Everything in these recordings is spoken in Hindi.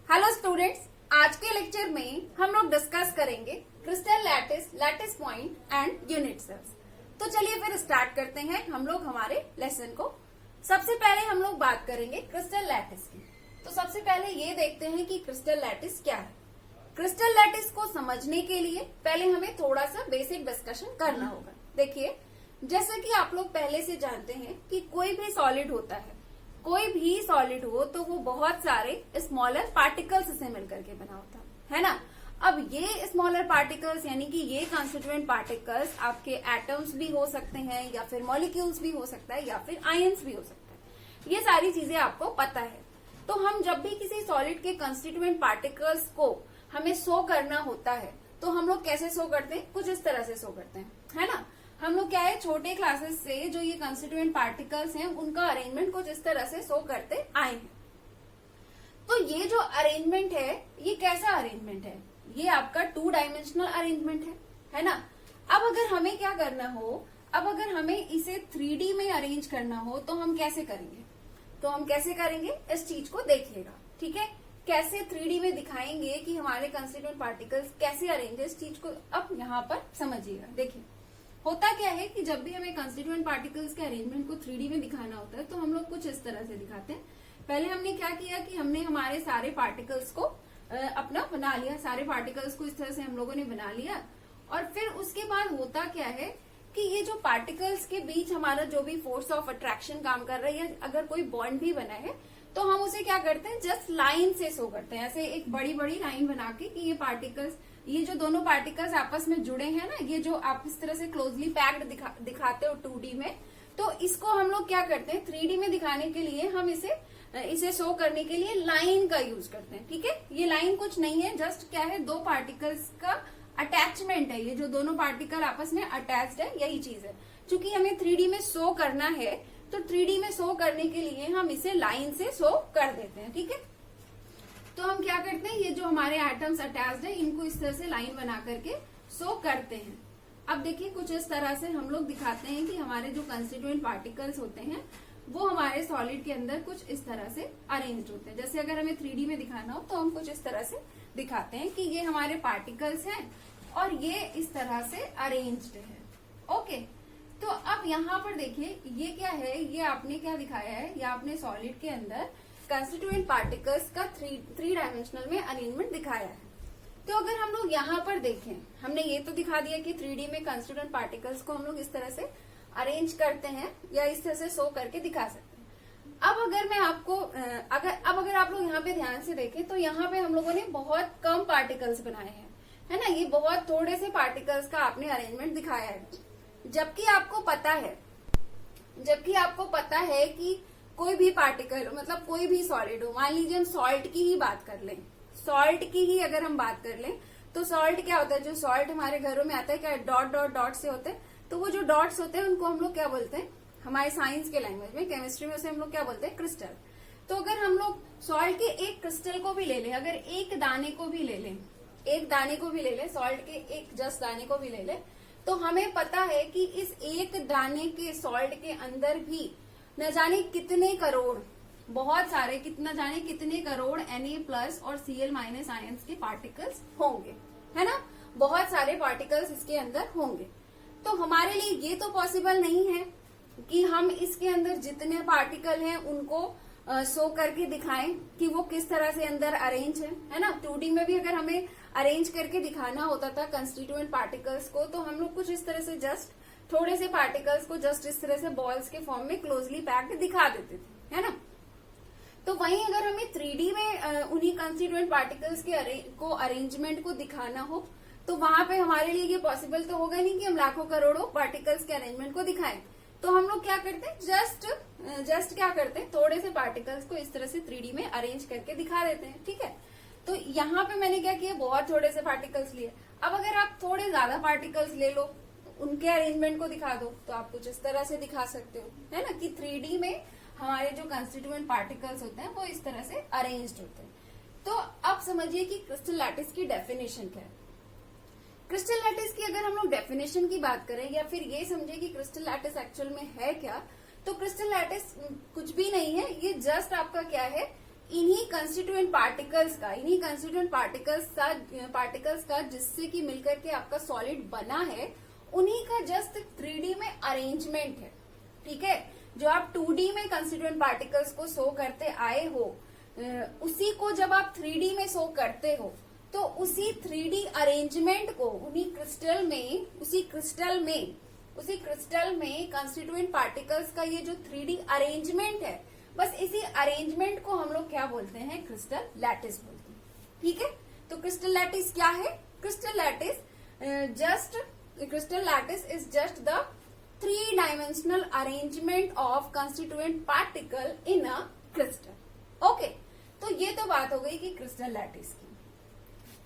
हेलो स्टूडेंट्स, आज के लेक्चर में हम लोग डिस्कस करेंगे crystal lattice, lattice point and unit cells. तो चलिए फिर स्टार्ट करते हैं हम लोग हमारे लेसन को। सबसे पहले हम लोग बात करेंगे क्रिस्टल लैटिस की। तो सबसे पहले ये देखते हैं कि क्रिस्टल लैटिस क्या है। क्रिस्टल लैटिस को समझने के लिए पहले हमें थोड़ा सा बेसिक डिस्कशन करना होगा। देखिए, जैसे कि आप लोग पहले से जानते हैं कि कोई भी सॉलिड होता है, कोई भी सॉलिड हो तो वो बहुत सारे स्मॉलर पार्टिकल्स से मिलकर के बना होता है ना। अब ये स्मॉलर पार्टिकल्स यानी कि ये कॉन्स्टिट्यूएंट पार्टिकल्स आपके एटम्स भी हो सकते हैं या फिर मॉलिक्यूल्स भी हो सकता है या फिर आयंस भी हो सकता है। ये सारी चीजें आपको पता है। तो हम जब भी किसी सॉलिड के कॉन्स्टिट्यूएंट पार्टिकल्स को हमें शो करना होता है तो हम लोग कैसे शो करते हैं? कुछ इस तरह से शो करते हैं, है ना। हम लोग क्या है, छोटे क्लासेस से जो ये कंस्टिट्यूएंट पार्टिकल्स हैं उनका अरेंजमेंट कुछ इस तरह से शो करते आए हैं। तो ये जो अरेंजमेंट है, ये कैसा अरेंजमेंट है? ये आपका 2 डायमेंशनल अरेंजमेंट है ना। अब अगर हमें क्या करना हो, अब अगर हमें इसे 3D में अरेंज करना हो तो हम कैसे करेंगे? तो हम कैसे करेंगे इस चीज को देखिएगा, ठीक है। कैसे 3D में दिखाएंगे कि हमारे कंस्टिट्यूएंट पार्टिकल्स कैसे अरेंज है, इस चीज को अब यहाँ पर समझिएगा। देखिए, होता क्या है कि जब भी हमें कंस्टिट्यूएंट पार्टिकल्स के अरेंजमेंट को 3D में दिखाना होता है तो हम लोग कुछ इस तरह से दिखाते हैं। पहले हमने क्या किया कि हमने हमारे सारे पार्टिकल्स को अपना बना लिया, सारे पार्टिकल्स को इस तरह से हम लोगों ने बना लिया। और फिर उसके बाद होता क्या है कि ये जो पार्टिकल्स के बीच हमारा जो भी फोर्स ऑफ अट्रैक्शन काम कर रहा है या अगर कोई बॉन्ड भी बना है तो हम उसे क्या करते हैं, जस्ट लाइन से शो करते हैं। ऐसे एक बड़ी बड़ी लाइन बना के कि ये पार्टिकल्स, ये जो दोनों पार्टिकल्स आपस में जुड़े हैं ना, ये जो आप इस तरह से क्लोजली पैक्ड दिखाते हो 2D में, तो इसको हम लोग क्या करते हैं 3D में दिखाने के लिए हम इसे शो करने के लिए लाइन का यूज करते हैं, ठीक है। ये लाइन कुछ नहीं है, जस्ट क्या है, 2 पार्टिकल्स का अटैचमेंट है। ये जो दोनों पार्टिकल आपस में अटैच्ड है, यही चीज है। चूंकि हमें 3D में शो करना है तो 3D में शो करने के लिए हम इसे लाइन से शो कर देते हैं, ठीक है। तो हम क्या करते हैं, ये जो हमारे एटम्स अटैच्ड है इनको इस तरह से लाइन बना करके शो करते हैं। अब देखिए, कुछ इस तरह से हम लोग दिखाते हैं कि हमारे जो कंस्टिट्यूएंट पार्टिकल्स होते हैं वो हमारे सॉलिड के अंदर कुछ इस तरह से अरेंज होते हैं। जैसे अगर हमें 3D में दिखाना हो तो हम कुछ इस तरह से दिखाते हैं कि ये हमारे पार्टिकल्स हैं और ये इस तरह से अरेंज्ड है। ओके, तो अब यहाँ पर देखिए, ये क्या है, ये आपने क्या दिखाया है, ये आपने सॉलिड के अंदर कंस्टिट्यूएंट पार्टिकल्स का 3 डायमेंशनल में अरेंजमेंट दिखाया है। तो अगर हम लोग यहाँ पर देखें, हमने ये तो दिखा दिया कि 3D में कंस्टिट्यूएंट पार्टिकल्स को हम लोग इस तरह से अरेंज करते हैं या इस तरह से शो करके दिखा सकते हैं। अब अगर मैं आपको अगर आप लोग यहाँ पे ध्यान से देखें तो यहाँ पे हम लोगों ने बहुत कम पार्टिकल्स बनाए हैं, है ना। ये बहुत थोड़े से पार्टिकल्स का आपने अरेंजमेंट दिखाया है। जबकि आपको पता है कि कोई भी पार्टिकल, मतलब कोई भी सॉलिड हो, मान लीजिए हम सॉल्ट की ही बात कर लें, सॉल्ट की ही अगर हम बात कर लें तो सॉल्ट क्या होता है, जो सॉल्ट हमारे घरों में आता है क्या डॉट डॉट डॉट से होते हैं। तो वो जो डॉट्स होते हैं उनको हम लोग क्या बोलते हैं, हमारे साइंस के लैंग्वेज में, केमिस्ट्री में उसे हम लोग क्या बोलते हैं, क्रिस्टल। तो अगर हम लोग सॉल्ट के एक क्रिस्टल को भी ले लें, अगर एक दाने को भी ले लें, सॉल्ट के एक जस्ट दाने को भी ले लें, तो हमें पता है कि इस एक दाने के सॉल्ट के अंदर भी न जाने कितने करोड़, बहुत सारे, कितना जाने कितने करोड़ Na+ और Cl- आयंस के पार्टिकल्स होंगे, है ना। बहुत सारे पार्टिकल्स इसके अंदर होंगे। तो हमारे लिए ये तो पॉसिबल नहीं है कि हम इसके अंदर जितने पार्टिकल हैं उनको शो करके दिखाएं कि वो किस तरह से अंदर अरेंज है ना। 2D में भी अगर हमें अरेंज करके दिखाना होता था कंस्टिट्यूएंट पार्टिकल्स को तो हम लोग कुछ इस तरह से जस्ट थोड़े से पार्टिकल्स को जस्ट इस तरह से बॉल्स के फॉर्म में क्लोजली पैक्ड दिखा देते थे, है ना। तो वहीं अगर हमें 3D में उन्हीं कंस्टिट्यूएंट पार्टिकल्स के अरेंजमेंट को दिखाना हो तो वहां पे हमारे लिए ये पॉसिबल तो होगा नहीं कि हम लाखों करोड़ों पार्टिकल्स के अरेंजमेंट को दिखाएं। तो हम लोग क्या करते हैं, जस्ट क्या करते हैं, थोड़े से पार्टिकल्स को इस तरह से 3D में अरेंज करके दिखा देते हैं, ठीक है। तो यहाँ पे मैंने क्या किया, बहुत थोड़े से पार्टिकल्स लिए। अब अगर आप थोड़े ज्यादा पार्टिकल्स ले लो, उनके अरेंजमेंट को दिखा दो, तो आप कुछ इस तरह से दिखा सकते हो, है ना, कि 3D में हमारे जो कंस्टिट्यूएंट पार्टिकल्स होते हैं वो इस तरह से अरेंज्ड होते हैं। तो अब समझिए कि क्रिस्टल लैटिस की डेफिनेशन क्या है। क्रिस्टल लैटिस की अगर हम लोग डेफिनेशन की बात करें या फिर ये समझे कि क्रिस्टल लैटिस एक्चुअल में है क्या, तो क्रिस्टल लैटिस कुछ भी नहीं है। ये जस्ट आपका क्या है इन्हीं कंस्टिट्यूएंट पार्टिकल्स का जिससे कि मिलकर के आपका सॉलिड बना है, उन्हीं का जस्ट 3D में अरेंजमेंट है। ठीक है, जो आप 2D में कंस्टिट्यूएंट पार्टिकल्स को शो करते आए हो, उसी को जब आप 3D में शो करते हो, तो उसी 3D अरेंजमेंट को उसी क्रिस्टल में कंस्टिट्यूएंट पार्टिकल्स का ये जो 3D अरेंजमेंट है, बस इसी अरेंजमेंट को हम लोग क्या बोलते हैं? क्रिस्टल लैटिस बोलते हैं। ठीक है, तो क्रिस्टल लैटिस क्या है? Crystal lattice is just the 3-dimensional arrangement of constituent particle in a crystal. Okay, तो ये तो बात हो गई कि क्रिस्टल लैटिस की।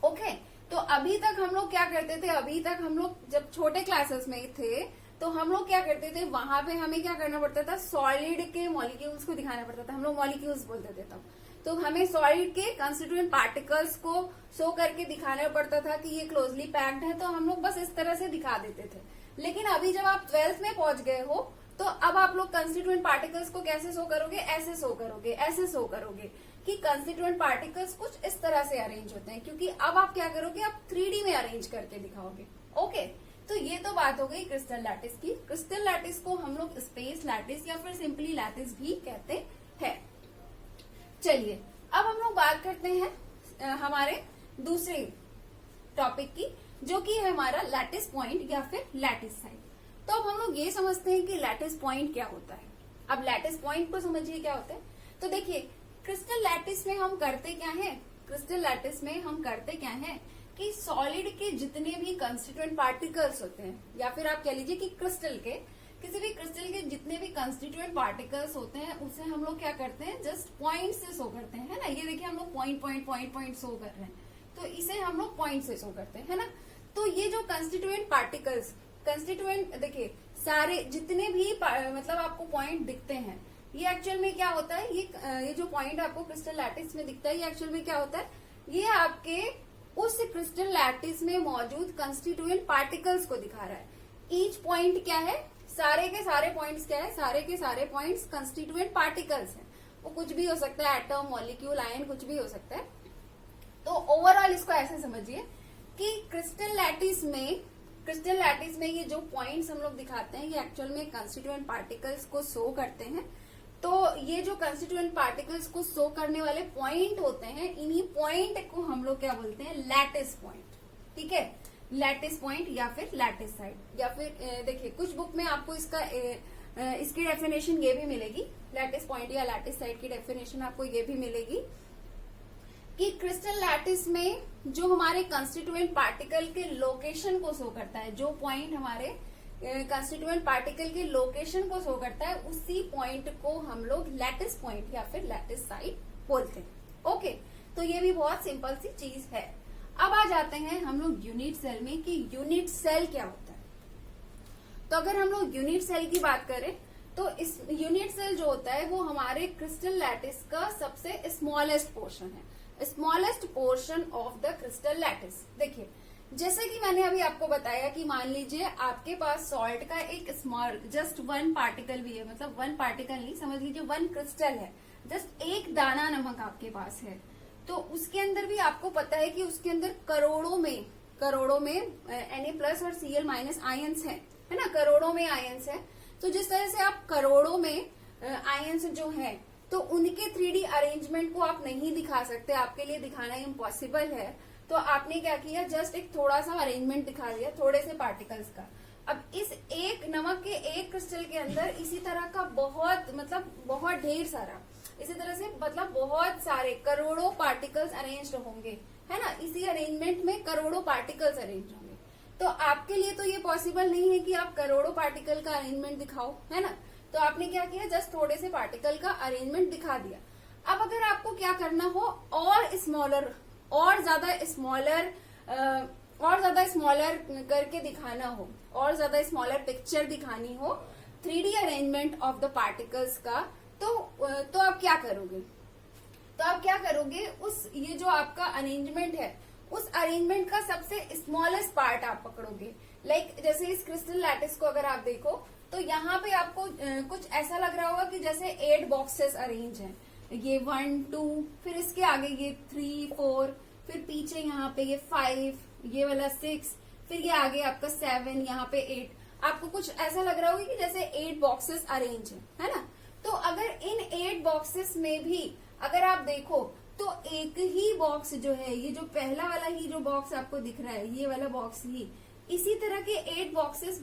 ओके, तो अभी तक हम लोग क्या करते थे? अभी तक हम लोग जब छोटे क्लासेस में थे तो हम लोग क्या करते थे, वहां पे हमें क्या करना पड़ता था? सॉलिड के मॉलिक्यूल्स को दिखाना पड़ता था। हम लोग मॉलिक्यूल्स बोलते थे तब। तो हमें सॉलिड के कंस्टिट्यूएंट पार्टिकल्स को शो करके दिखाना पड़ता था कि ये क्लोजली पैक्ड है, तो हम लोग बस इस तरह से दिखा देते थे। लेकिन अभी जब आप 12th में पहुंच गए हो, तो अब आप लोग कंस्टिट्यूएंट पार्टिकल्स को कैसे शो करोगे? ऐसे शो करोगे कि कंस्टिट्यूएंट पार्टिकल्स कुछ इस तरह से अरेंज होते हैं, क्योंकि अब आप क्या करोगे? आप 3D में अरेंज करके दिखाओगे। ओके, तो ये तो बात हो गई क्रिस्टल लैटिस की। क्रिस्टल लैटिस को हम लोग स्पेस लैटिस या फिर सिंपली लैटिस भी कहते हैं। चलिए, अब हम लोग बात करते हैं हमारे दूसरे टॉपिक की, जो कि है हमारा लैटिस पॉइंट या फिर लैटिस साइड। तो अब हम लोग ये समझते हैं कि लैटिस पॉइंट क्या होता है। अब लैटिस पॉइंट को समझिए क्या होता है। तो देखिए, क्रिस्टल लैटिस में हम करते क्या है कि सॉलिड के जितने भी कंस्टिट्यूएंट पार्टिकल्स होते हैं, या फिर आप कह लीजिए कि किसी भी क्रिस्टल के जितने भी कंस्टिट्यूएंट पार्टिकल्स होते हैं, उसे हम लोग क्या करते हैं? जस्ट पॉइंट से शो करते हैं, है ना। ये देखिए, हम लोग पॉइंट शो कर रहे हैं, तो इसे हम लोग पॉइंट से शो करते हैं, है ना। तो ये जो कंस्टिट्यूएंट देखिए, सारे जितने भी मतलब आपको पॉइंट दिखते हैं, ये एक्चुअल में क्या होता है? ये जो पॉइंट आपको क्रिस्टल लैटिस में दिखता है, ये एक्चुअल में क्या होता है? ये आपके उस क्रिस्टल लैटिस में मौजूद कंस्टिट्यूएंट पार्टिकल्स को दिखा रहा है। ईच पॉइंट क्या है? सारे के सारे पॉइंट्स क्या है? सारे के सारे पॉइंट्स कंस्टिट्यूएंट पार्टिकल्स हैं। वो कुछ भी हो सकता है, एटम, मॉलिक्यूल, आयन, कुछ भी हो सकता है। तो ओवरऑल इसको ऐसे समझिए कि क्रिस्टल लैटिस में ये जो पॉइंट्स हम लोग दिखाते हैं, ये एक्चुअल में कंस्टिट्यूएंट पार्टिकल्स को शो करते हैं। तो ये जो कंस्टिट्यूएंट पार्टिकल्स को शो करने वाले पॉइंट होते हैं, इन्हीं पॉइंट को हम लोग क्या बोलते हैं? Lattice point. ठीक है, लैटिस पॉइंट या फिर लैटिस साइड। या फिर देखिए, कुछ बुक में आपको इसकी डेफिनेशन ये भी मिलेगी, लैटिस पॉइंट या लैटिस साइड की डेफिनेशन आपको ये भी मिलेगी कि क्रिस्टल लैटिस में जो हमारे कंस्टिट्यूएंट पार्टिकल के लोकेशन को शो करता है, जो पॉइंट हमारे कंस्टिट्यूएंट पार्टिकल के लोकेशन को शो करता है, उसी पॉइंट को हम लोग लैटिस पॉइंट या फिर लैटिस साइड बोलते हैं। ओके, तो ये भी बहुत सिंपल सी चीज है। अब आ जाते हैं हम लोग यूनिट सेल में कि यूनिट सेल क्या होता है। तो अगर हम लोग यूनिट सेल की बात करें, तो इस यूनिट सेल जो होता है वो हमारे क्रिस्टल लैटिस का सबसे स्मॉलेस्ट पोर्शन है, smallest portion of the crystal lattice. देखिए, जैसे कि मैंने अभी आपको बताया कि मान लीजिए आपके पास सॉल्ट का एक स्मॉल जस्ट 1 पार्टिकल भी है, मतलब 1 पार्टिकल नहीं, समझ लीजिए 1 क्रिस्टल है, जस्ट एक दाना नमक आपके पास है। तो उसके अंदर भी आपको पता है कि उसके अंदर करोड़ों में Na+ और Cl- आयंस है ना, करोड़ों में आयंस है। तो जिस तरह से आप करोड़ों में आयंस जो है, तो उनके 3D अरेंजमेंट को आप नहीं दिखा सकते, आपके लिए दिखाना इम्पॉसिबल है। तो आपने क्या किया? जस्ट एक थोड़ा सा अरेंजमेंट दिखा दिया, थोड़े से पार्टिकल्स का। अब इस एक नमक के एक क्रिस्टल के अंदर इसी तरह का बहुत ढेर सारा, इसी तरह से बहुत सारे करोड़ों पार्टिकल्स अरेंज होंगे, है ना। इसी अरेंजमेंट में करोड़ों पार्टिकल्स अरेंज होंगे। तो आपके लिए तो ये पॉसिबल नहीं है कि आप करोड़ों पार्टिकल का अरेंजमेंट दिखाओ, है ना। तो आपने क्या किया? जस्ट थोड़े से पार्टिकल का अरेंजमेंट दिखा दिया। अब अगर आपको क्या करना हो, और ज्यादा स्मॉलर करके दिखाना हो, और ज्यादा स्मॉलर पिक्चर दिखानी हो 3D arrangement of the particles का, तो आप क्या करोगे? ये जो आपका अरेंजमेंट है, उस अरेंजमेंट का सबसे स्मॉलेस्ट पार्ट आप पकड़ोगे। लाइक जैसे इस क्रिस्टल लैटिस को अगर आप देखो, तो यहाँ पे आपको कुछ ऐसा लग रहा होगा कि जैसे 8 बॉक्सेस अरेंज हैं, ये 1 2, फिर इसके आगे ये 3 4, फिर पीछे यहाँ पे ये 5, ये वाला 6, फिर ये आगे आपका 7, यहाँ पे 8। आपको कुछ ऐसा लग रहा होगा कि जैसे 8 बॉक्सेस अरेंज है ना। तो अगर इन 8 बॉक्सेस में भी अगर आप देखो तो एक ही बॉक्स जो है, ये जो पहला वाला ही जो बॉक्स आपको दिख रहा है, ये वाला बॉक्स ही, इसी तरह के 8 बॉक्सेस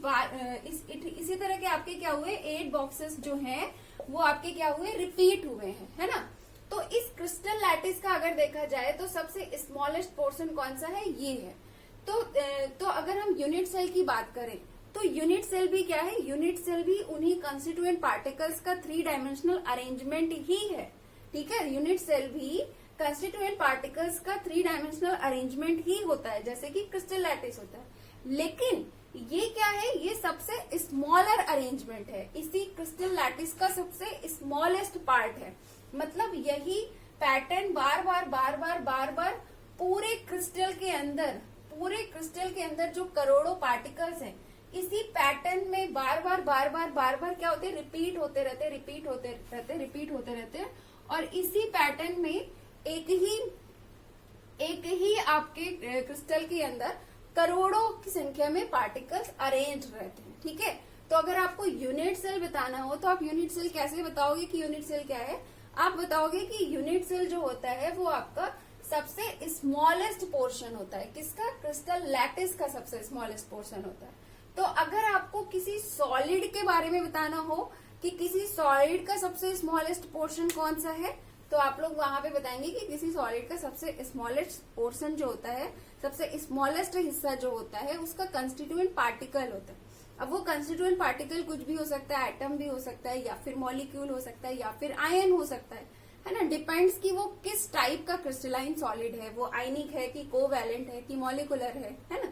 इसी तरह के आपके क्या हुए, 8 बॉक्सेस जो हैं वो आपके क्या हुए, रिपीट हुए हैं, है ना। तो इस क्रिस्टल लैटिस का अगर देखा जाए तो सबसे स्मॉलेस्ट पोर्शन कौन सा है, ये है। तो अगर हम यूनिट सेल की बात करें तो यूनिट सेल भी क्या है, यूनिट सेल भी उन्हीं कंस्टिट्यूएंट पार्टिकल्स का 3 डायमेंशनल अरेंजमेंट ही है, ठीक है। यूनिट सेल भी कंस्टिट्यूएंट पार्टिकल्स का 3 डायमेंशनल अरेंजमेंट ही होता है, जैसे कि क्रिस्टल लैटिस होता है। लेकिन ये क्या है, ये सबसे स्मॉलर अरेंजमेंट है, इसी क्रिस्टल लैटिस का सबसे स्मॉलेस्ट पार्ट है। मतलब यही पैटर्न बार बार पूरे क्रिस्टल के अंदर जो करोड़ों पार्टिकल्स हैं, इसी पैटर्न में बार बार क्या होते हैं, रिपीट होते रहते हैं। और इसी पैटर्न में एक ही आपके क्रिस्टल के अंदर करोड़ों की संख्या में पार्टिकल्स अरेंज रहते हैं, ठीक है। तो अगर आपको यूनिट सेल बताना हो तो आप यूनिट सेल कैसे बताओगे कि यूनिट सेल क्या है, आप बताओगे कि यूनिट सेल जो होता है वो आपका सबसे स्मॉलेस्ट पोर्शन होता है। किसका, क्रिस्टल लैटिस का सबसे स्मॉलेस्ट पोर्शन होता है। तो अगर आपको किसी सॉलिड के बारे में बताना हो कि किसी सॉलिड का सबसे स्मॉलेस्ट पोर्शन कौन सा है, तो आप लोग वहां पे बताएंगे कि किसी सॉलिड का सबसे स्मॉलेस्ट पोर्शन जो होता है, सबसे स्मॉलेस्ट हिस्सा जो होता है, उसका कंस्टिट्यूएंट पार्टिकल होता है। अब वो कंस्टिट्यूएंट पार्टिकल कुछ भी हो सकता है, एटम भी हो सकता है, या फिर मॉलिक्यूल हो सकता है, या फिर आयन हो सकता है ना। डिपेंड्स कि वो किस टाइप का क्रिस्टलाइन सॉलिड है, वो आयनिक है कि कोवैलेंट है कि मॉलिकुलर है ना।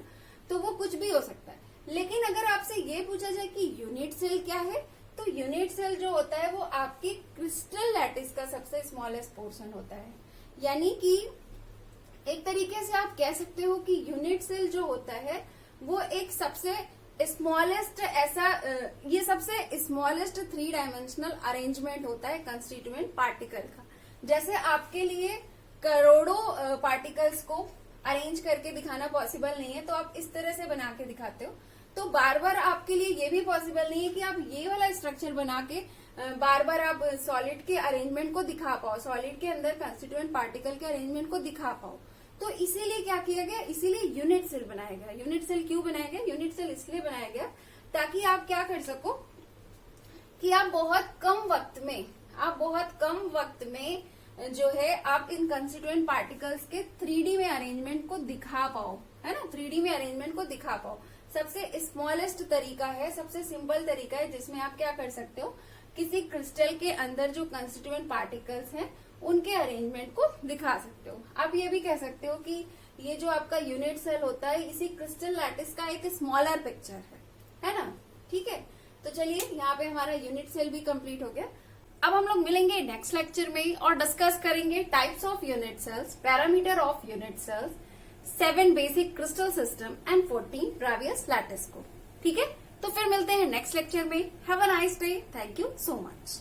तो वो कुछ भी हो सकता है। लेकिन अगर आपसे ये पूछा जाए कि यूनिट सेल क्या है, तो यूनिट सेल जो होता है वो आपकी क्रिस्टल लैटिस का सबसे स्मॉलेस्ट पोर्शन होता है। यानी कि एक तरीके से आप कह सकते हो कि यूनिट सेल जो होता है वो एक सबसे स्मॉलेस्ट ये सबसे स्मॉलेस्ट 3 डायमेंशनल अरेंजमेंट होता है कंस्टिट्यूएंट पार्टिकल का। जैसे आपके लिए करोड़ों पार्टिकल्स को अरेंज करके दिखाना पॉसिबल नहीं है, तो आप इस तरह से बना के दिखाते हो। तो बार बार आपके लिए ये भी पॉसिबल नहीं है कि आप ये वाला स्ट्रक्चर बना के बार बार आप सॉलिड के अरेंजमेंट को दिखा पाओ, सॉलिड के अंदर कंस्टिट्यूएंट पार्टिकल के अरेंजमेंट को दिखा पाओ। तो इसीलिए क्या किया गया, इसीलिए यूनिट सेल बनाया गया। यूनिट सेल क्यों बनाया गया, यूनिट सेल इसलिए बनाया गया ताकि आप क्या कर सको कि आप बहुत कम वक्त में जो है आप इन कंस्टिट्यूएंट पार्टिकल्स के 3D में अरेंजमेंट को दिखा पाओ, है ना। 3D में अरेंजमेंट को दिखा पाओ सबसे स्मॉलेस्ट तरीका है, सबसे सिंपल तरीका है जिसमें आप क्या कर सकते हो, किसी क्रिस्टल के अंदर जो कंस्टिट्यूएंट पार्टिकल्स हैं उनके अरेंजमेंट को दिखा सकते हो। आप ये भी कह सकते हो कि ये जो आपका यूनिट सेल होता है इसी क्रिस्टल लैटिस का एक स्मॉलर पिक्चर है ना, ठीक है। तो चलिए यहाँ पे हमारा यूनिट सेल भी कंप्लीट हो गया। अब हम लोग मिलेंगे नेक्स्ट लेक्चर में और डिस्कस करेंगे types of unit cells, parameter of unit cells, 7 basic crystal system and 14 Bravais lattice को, ठीक है। तो फिर मिलते हैं नेक्स्ट लेक्चर में। Have a nice day, thank you so much.